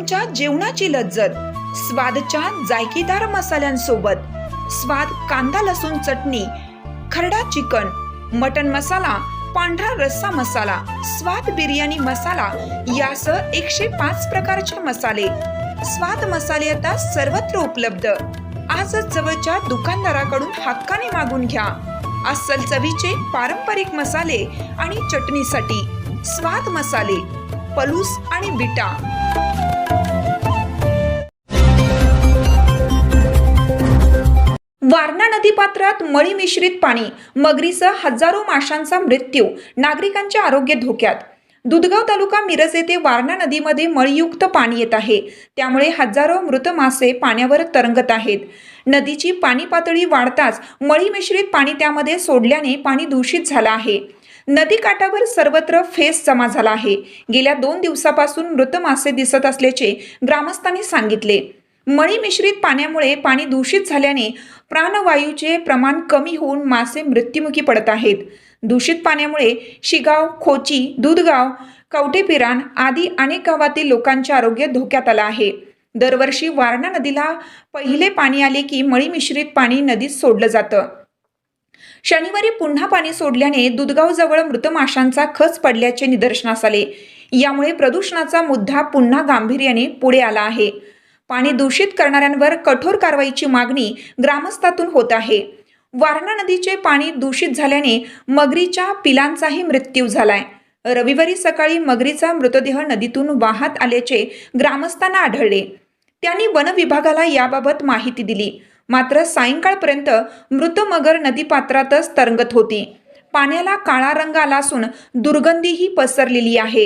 तुमच्या जेवणाची लज्जत स्वादच्या जायकेदार मसाल्यांसोबत, स्वाद कांदा लसूण चटणी, खरडा चिकन, मटन मसाला, पांढरा रस्सा मसाला, स्वाद बिर्याणी मसाला यासह 105 प्रकारचे मसाले, स्वाद मसाले आता सर्वत्र उपलब्ध। आजच जवळच्या दुकानदाराकडून हक्काने मागून घ्या। अस्सल चवीचे पारंपरिक मसाले आणि चटणीसाठी स्वाद मसाले, पलूस आणि बिटा। वारणा नदीपात्रात मळी मिश्रित पाणी, मगरीसह हजारो माशांचा मृत्यू, नागरिकांचे आरोग्य धोक्यात। दुधगाव तालुका मिरज येथे वारणा नदीमध्ये मळीयुक्त पाणी येत आहे, त्यामुळे हजारो मृत मासे पाण्यावर तरंगत आहेत। नदीची पाणी पातळी वाढताच मळी मिश्रित पाणी त्यामध्ये सोडल्याने पाणी दूषित झालं आहे। नदी काठावर सर्वत्र फेस जमा झाला आहे। गेल्या 2 दिवसापासून मृत मासे दिसत असल्याचे ग्रामस्थांनी सांगितले। मळी मिश्रित पाण्यामुळे पाणी दूषित झाल्याने प्राणवायूचे प्रमाण कमी होऊन मासे मृत्युमुखी पडत आहेत। दूषित पाण्यामुळे शिगाव, खोची, दुधगाव, कवठेपिरान आदी अनेक गावातील लोकांचे आरोग्य धोक्यात आलं आहे। दरवर्षी वारणा नदीला पहिले पाणी आले की मळी मिश्रित पाणी नदीत सोडलं जातं। शनिवारी पुन्हा पाणी सोडल्याने दुधगाव जवळ मृत माशांचा खच पडल्याचे निदर्शनास आले। यामुळे प्रदूषणाचा मुद्दा पुन्हा गांभीर्याने पुढे आला आहे। पाणी दूषित करणाऱ्यांवर कठोर कारवाईची मागणी ग्रामस्थातून होत आहे। वारणा नदीचे पाणी दूषित झाल्याने मगरीच्या पिलांचाही मृत्यू झालाय। रविवारी सकाळी मगरीचा मृतदेह नदीतून वाहत आल्याचे ग्रामस्थांना आढळले। त्यांनी वन विभागाला याबाबत माहिती दिली, मात्र सायंकाळपर्यंत मृत मगर नदीपात्रातच तरंगत होती। पाण्याला काळा रंग आला असून दुर्गंधीही पसरलेली आहे।